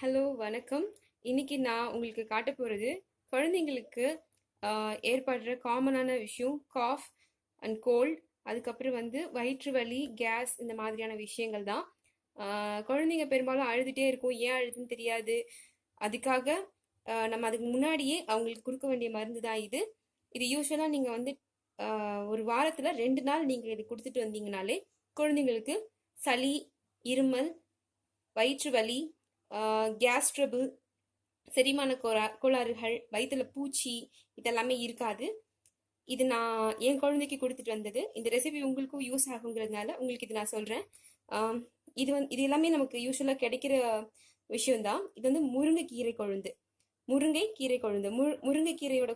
Hello வணக்கம். இன்னைக்கு நான் உங்களுக்கு காட்ட போகிறது குழந்தைங்களுக்கு ஏற்படுற காமனான விஷயம் காஃப் அண்ட் கோல்ட். அதுக்கப்புறம் வயிற்று வலி, கேஸ், இந்த மாதிரியான விஷயங்கள் தான். குழந்தைங்க பெரும்பாலும் அழுதுகிட்டே இருக்கும், ஏன் அழுதுன்னு தெரியாது. அதுக்காக நம்ம அதுக்கு முன்னாடியே அவங்களுக்கு கொடுக்க வேண்டிய மருந்து தான் இது. இது யூஸ்வலாக நீங்கள் ஒரு வாரத்தில் 2 நாள் நீங்கள் இது கொடுத்துட்டு வந்தீங்கனாலே குழந்தைங்களுக்கு சளி, இருமல், வயிற்று வலி, கேஸ் ட்ரபிள், செரிமான கோளாறுகள், வயிற்றுல பூச்சி, இதெல்லாமே இருக்காது. இது நான் என் குழந்தைக்கு கொடுத்துட்டு வந்தது. இந்த ரெசிபி உங்களுக்கும் யூஸ் ஆகுங்கிறதுனால உங்களுக்கு இது நான் சொல்கிறேன். இது எல்லாமே நமக்கு யூஸ்வலாக கிடைக்கிற விஷயம்தான். இது முருங்கைக்கீரை கொழுந்து. முருங்கைக்கீரை கொழுந்து முருங்கைக்கீரையோட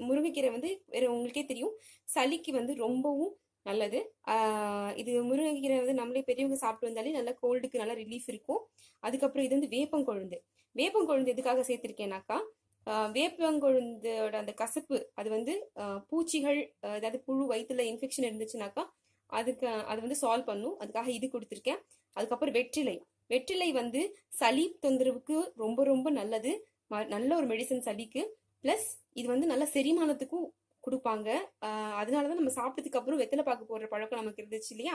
முருங்கைக்கீரை வேற உங்களுக்கே தெரியும், சளிக்கு ரொம்பவும் நல்லது. இது முருங்கைக்கீரை நம்மளே பெரியவங்க சாப்பிட்டு வந்தாலே நல்லா கோல்டுக்கு நல்லா ரிலீஃப் இருக்கும். அதுக்கப்புறம் இது வேப்பங்கொழுந்து. வேப்பங்கொழுந்து எதுக்காக சேர்த்திருக்கேனாக்கா, வேப்பங்கொழுந்தோட அந்த கசப்பு அது பூச்சிகள், அதாவது புழு, வயிற்றுல இன்ஃபெக்ஷன் இருந்துச்சுனாக்கா அது சால்வ் பண்ணும். அதுக்காக இது கொடுத்துருக்கேன். அதுக்கப்புறம் வெற்றிலை. வெற்றிலை சளி தொந்தரவுக்கு ரொம்ப ரொம்ப நல்லது. நல்ல ஒரு மெடிசன் சளிக்கு. பிளஸ் இது நல்ல செரிமானத்துக்கும் கொடுப்பாங்க. அதனாலதான் நம்ம சாப்பிட்டதுக்கு அப்புறம் வெத்தலை பாக்கு போடுற பழக்கம் நமக்கு இருந்துச்சு இல்லையா,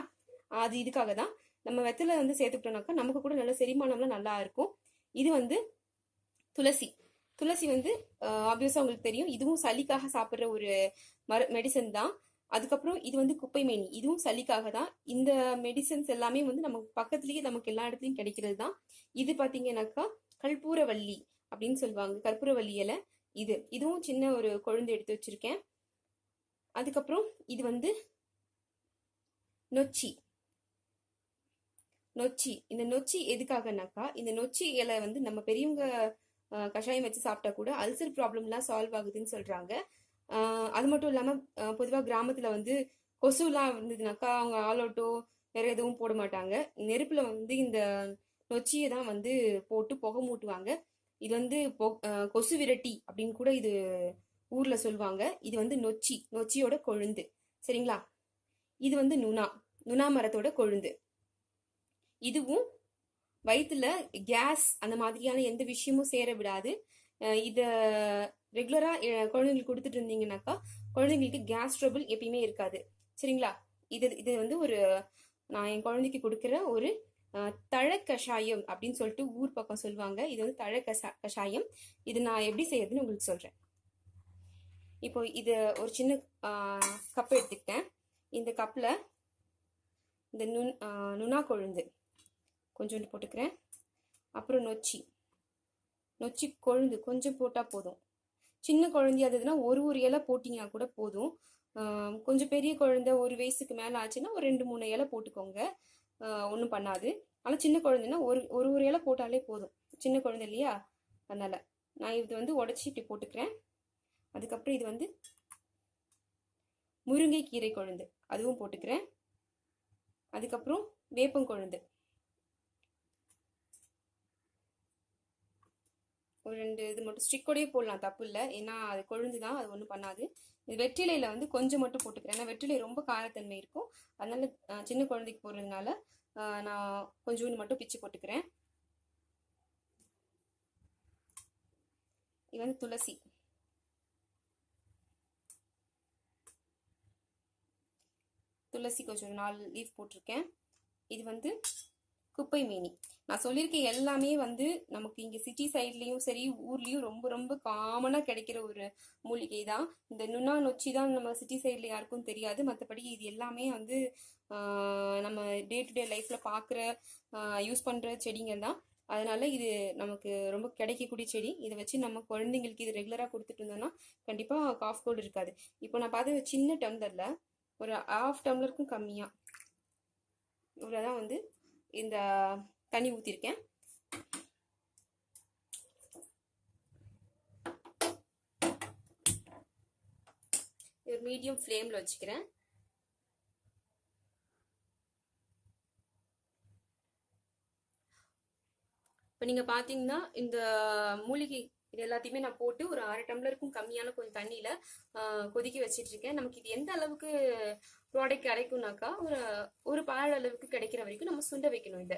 அது இதுக்காக தான். நம்ம வெத்தலை சேர்த்துக்கிட்டோம்னாக்கா நமக்கு கூட நல்ல செரிமானம்லாம் நல்லா இருக்கும். இது துளசி. துளசி ஆப்வியஸா உங்களுக்கு தெரியும், இதுவும் சளிக்காக சாப்பிட்ற ஒரு மெடிசன் தான். அதுக்கப்புறம் இது குப்பைமேனி. இதுவும் சளிக்காக தான். இந்த மெடிசன்ஸ் எல்லாமே நம்ம பக்கத்துலயே நமக்கு எல்லா இடத்துலயும் கிடைக்கிறது தான். இது பாத்தீங்கன்னாக்கா கற்பூரவள்ளி அப்படின்னு சொல்லுவாங்க, கற்பூரவள்ளி இலை. இதுவும் சின்ன ஒரு கொழுந்து எடுத்து வச்சிருக்கேன். அதுக்கப்புறம் இது நொச்சி. நொச்சி, இந்த நொச்சி எதுக்காகனாக்கா, இந்த நொச்சி இலை நம்ம பெரியவங்க கஷாயம் வச்சு சாப்பிட்டா கூட அல்சர் ப்ராப்ளம்லாம் சால்வ் ஆகுதுன்னு சொல்றாங்க. அது மட்டும் இல்லாம பொதுவாக கிராமத்துல கொசுலாம் இருந்ததுனாக்கா அவங்க ஆலோட்டோ வேற எதுவும் போட மாட்டாங்க. நெருப்புல இந்த நொச்சியை தான் போட்டு புகை மூட்டுவாங்க. இது கொசு விரட்டி அப்படின்னு கூட இது ஊர்ல சொல்லுவாங்க. இது நொச்சி, நொச்சியோட கொழுந்து. சரிங்களா? இது நுணா மரத்தோட கொழுந்து. இதுவும் வயிற்றுல கேஸ் அந்த மாதிரியான எந்த விஷயமும் சேர விடாது. இத ரெகுலரா குழந்தைங்களுக்கு கொடுத்துட்டு இருந்தீங்கன்னாக்கா குழந்தைங்களுக்கு கேஸ் ட்ரபிள் எப்பயுமே இருக்காது. சரிங்களா? இது ஒரு நான் என் குழந்தைக்கு கொடுக்குற ஒரு தழை கஷாயம் அப்படின்னு சொல்லிட்டு ஊர் பக்கம் சொல்லுவாங்க. இது தழை கஷாயம். இது நான் எப்படி செய்யறதுன்னு உங்களுக்கு சொல்றேன். இப்போ இது ஒரு சின்ன கப் எடுத்துக்கிட்டேன். இந்த கப்ல இந்த நுணா கொழுந்து கொஞ்சோண்டு போட்டுக்கிறேன். அப்புறம் நொச்சி கொழுந்து கொஞ்சம் போட்டா போதும். சின்ன குழந்தையா இருந்ததுன்னா ஒரு இலை போட்டிங்கன்னா கூட போதும். கொஞ்சம் பெரிய குழந்தை, 1 வயசுக்கு மேல ஆச்சுன்னா ஒரு 2-3 இலை போட்டுக்கோங்க, ஒன்றும் பண்ணாது. ஆனால் சின்ன குழந்தைன்னா ஒரு இலை போட்டாலே போதும், சின்ன குழந்தை இல்லையா, அதனால நான் இது உடச்சி இப்படி போட்டுக்கிறேன். அதுக்கப்புறம் இது முருங்கைக்கீரை கொழுந்து, அதுவும் போட்டுக்கிறேன். அதுக்கப்புறம் வேப்பங்கொழுந்து ஒரு 2 இது மட்டும் ஸ்டிக்கோடயே போடலாம், தப்பு இல்லை, ஏன்னா அது கொழுந்து தான், அது ஒன்றும் பண்ணாது. இது வெற்றிலையில கொஞ்சம் மட்டும் போட்டுக்கிறேன், ஏன்னா வெற்றிலை ரொம்ப காரத்தன்மை இருக்கும். அதனால சின்ன குழந்தைக்கு போடுறதுனால நான் கொஞ்சோண்டு மட்டும் பிச்சு போட்டுக்கிறேன். இது துளசி. துளசி கொஞ்சம் 4 லீஃப் போட்டிருக்கேன். இது குப்பை மேனி. நான் சொல்லியிருக்கேன் எல்லாமே நமக்கு இங்கே சிட்டி சைட்லேயும் சரி ஊர்லேயும் ரொம்ப ரொம்ப காமனாக கிடைக்கிற ஒரு மூலிகை தான். இந்த நுணா நொச்சி தான் நம்ம சிட்டி சைடில் யாருக்கும் தெரியாது. மற்றபடி இது எல்லாமே நம்ம டே டு டே லைஃப்பில் பார்க்குற யூஸ் பண்ணுற செடிங்க தான். அதனால இது நமக்கு ரொம்ப கிடைக்கக்கூடிய செடி. இதை வச்சு நம்ம குழந்தைங்களுக்கு இது ரெகுலராக கொடுத்துட்டு இருந்தோம்னா கண்டிப்பாக காஃப் கோல்டு இருக்காது. இப்போ நான் பார்த்த சின்ன டம்ளரில் ஒரு 1/2 டம்ளருக்கும் கம்மியாக இவ்வளோதான் இந்த தண்ணி ஊற்றிருக்கேன். இது மீடியம் ஃப்ளேமில் வச்சுக்கிறேன். இப்போ நீங்கள் பார்த்தீங்கன்னா இந்த மூலிகை இது எல்லாத்தையுமே நான் போட்டு ஒரு 1/2 டம்ளருக்கும் கம்மியான கொஞ்சம் தண்ணியில் கொதிக்க வச்சிட்டு இருக்கேன். நமக்கு இது எந்த அளவுக்கு ப்ராடக்ட் கிடைக்கும்னாக்கா ஒரு பால் அளவுக்கு கிடைக்கிற வரைக்கும் நம்ம சுண்ட வைக்கணும் இதை.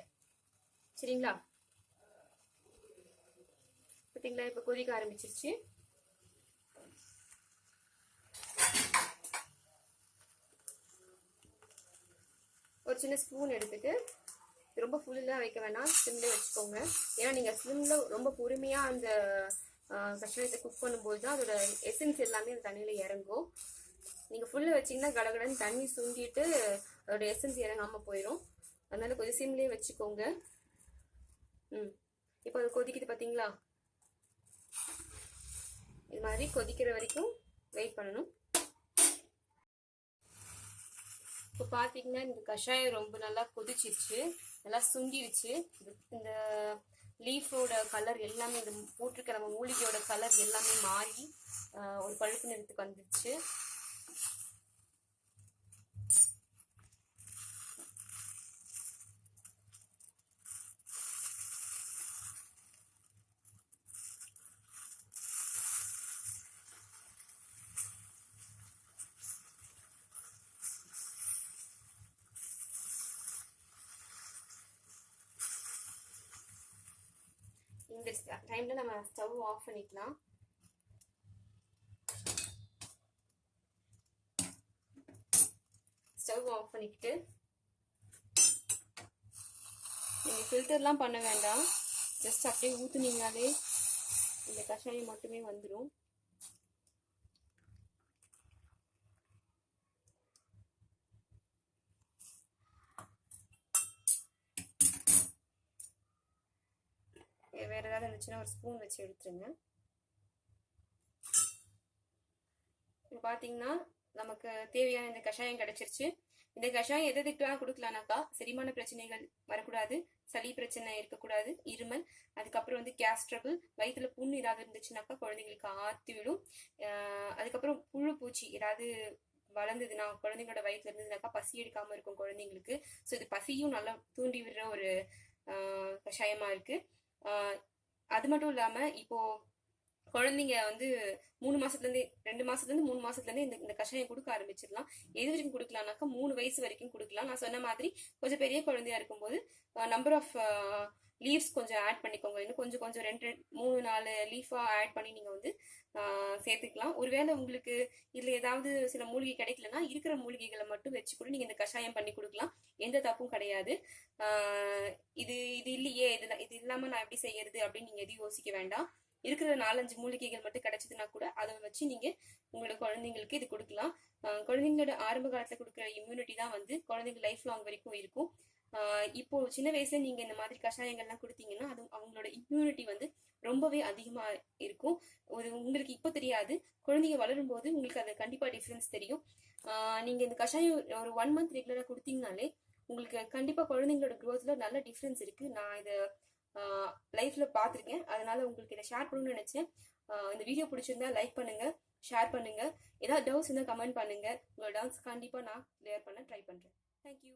சரிங்களா? பார்த்தீங்களா, இப்போ கொதிக்க ஆரம்பிச்சிருச்சு. ஒரு சின்ன ஸ்பூன் எடுத்துட்டு, ரொம்ப ஃபுல்லாக வைக்க வேணாம், சிம்மில் வச்சுக்கோங்க. ஏன்னா நீங்கள் சிம்மில் ரொம்ப பொறுமையாக அந்த கஷாயத்தை குக் பண்ணும்போது தான் அதோட எசன்ஸ் எல்லாமே அந்த தண்ணியில் இறங்கும். நீங்கள் ஃபுல்லாக வச்சிங்கன்னா கடகடன்னு தண்ணி சுண்டிட்டு அதோட எசன்ஸ் இறங்காமல் போயிடும். அதனால கொஞ்சம் சிம்லேயே வச்சுக்கோங்க. இப்போ அது கொதிக்குது பார்த்தீங்களா? இது மாதிரி கொதிக்கிற வரைக்கும் வெயிட் பண்ணணும். இப்போ பார்த்தீங்கன்னா இந்த கஷாயம் ரொம்ப நல்லா கொதிச்சிருச்சு, நல்லா சுண்டிடுச்சு. இந்த லீஃபோட கலர் எல்லாமே, இந்த போட்டிருக்க நம்ம மூலிகையோட கலர் எல்லாமே மாறி ஒரு பழுப்பு நிறத்துக்கு வந்துடுச்சு. இந்த டைம்ல நம்ம ஸ்டவ் ஆஃப் பண்ணிக்கலாம். ஸ்டவ் ஆஃப் பண்ணிக்கிட்டு நீங்கள் ஃபில்டர்லாம் பண்ண வேண்டாம், ஜஸ்ட் அப்படியே ஊற்றுனீங்கனாலே இந்த கஷாயம் மட்டுமே வந்துடும். வேறு ஏதாவது இருந்துச்சுன்னா ஒரு ஸ்பூன் வச்சு எடுத்துருங்க. இப்போ பார்த்தீங்கன்னா நமக்கு தேவையான இந்த கஷாயம் கிடைச்சிருச்சு. இந்த கஷாயம் எதுக்கெல்லாம் கொடுக்கலானாக்கா, செரிமான பிரச்சனைகள் வரக்கூடாது, சளி பிரச்சனை இருக்கக்கூடாது, இருமல், அதுக்கப்புறம் வந்து கேஸ் ட்ரபிள், வயிற்றுல புண்ணு ஏதாவது இருந்துச்சுனாக்கா குழந்தைங்களுக்கு ஆற்றி விடும். அதுக்கப்புறம் புழு பூச்சி ஏதாவது வளர்ந்ததுன்னா குழந்தைங்களோட வயிற்றுல இருந்ததுனாக்கா பசி எடுக்காமல் இருக்கும் குழந்தைங்களுக்கு. ஸோ இது பசியும் நல்லா தூண்டி விடுற ஒரு கஷாயமா இருக்கு. அது மட்டும் இல்லாமல் இப்போ குழந்தைங்க வந்து 2 மாசத்துலேருந்து 3 மாசத்துலேருந்து இந்த கஷாயம் கொடுக்க ஆரம்பிச்சிடலாம். எது வரைக்கும் கொடுக்கலாம்னாக்கா 3 வயசு வரைக்கும் கொடுக்கலாம். நான் சொன்ன மாதிரி கொஞ்சம் பெரிய குழந்தையா இருக்கும்போது நம்பர் ஆஃப் லீவ்ஸ் கொஞ்சம் ஆட் பண்ணிக்கோங்க. இன்னும் கொஞ்சம் 3-4 லீஃபாக ஆட் பண்ணி நீங்கள் வந்து சேர்த்துக்கலாம். ஒருவேளை உங்களுக்கு இதில் ஏதாவது சில மூலிகை கிடைக்கலன்னா இருக்கிற மூலிகைகளை மட்டும் வச்சு கூட நீங்கள் இந்த கஷாயம் பண்ணி கொடுக்கலாம். எந்த தப்பும் கிடையாது. இது இல்லையே, இது இல்லாமல் நான் எப்படி செய்யறது அப்படின்னு நீங்கள் எதையும் யோசிக்க வேண்டாம். இருக்கிற 4-5 மூலிகைகள் மட்டும் கிடைச்சதுன்னா கூட அதை வச்சு நீங்கள் உங்களோட குழந்தைங்களுக்கு இது கொடுக்கலாம். குழந்தைங்களோட ஆரம்ப காலத்தில் கொடுக்குற இம்யூனிட்டி தான் வந்து குழந்தைங்க லைஃப் லாங் வரைக்கும் இருக்கும். இப்போ சின்ன வயசுல நீங்க இந்த மாதிரி கஷாயங்கள்லாம் கொடுத்தீங்கன்னா அது அவங்களோட இம்யூனிட்டி வந்து ரொம்பவே அதிகமா இருக்கும். உங்களுக்கு இப்போ தெரியாது, குழந்தைங்க வளரும் போது உங்களுக்கு அது கண்டிப்பா டிஃபரன்ஸ் தெரியும். நீங்க இந்த கஷாயம் ஒரு 1 மந்த் ரெகுலரா கொடுத்தீங்கனாலே உங்களுக்கு கண்டிப்பா குழந்தைங்களோட க்ரோத்ல நல்ல டிஃபரன்ஸ் இருக்கு. நான் இதை லைஃப்ல பார்த்துருக்கேன். அதனால உங்களுக்கு இதை ஷேர் பண்ணணும்னு நினைச்சேன். இந்த வீடியோ பிடிச்சிருந்தா லைக் பண்ணுங்க, ஷேர் பண்ணுங்க. ஏதாவது டவுட்ஸ் இருந்தால் கமெண்ட் பண்ணுங்க. உங்களோட டவுட்ஸ் கண்டிப்பா நான் கிளியர் பண்ண ட்ரை பண்றேன். தேங்க்யூ.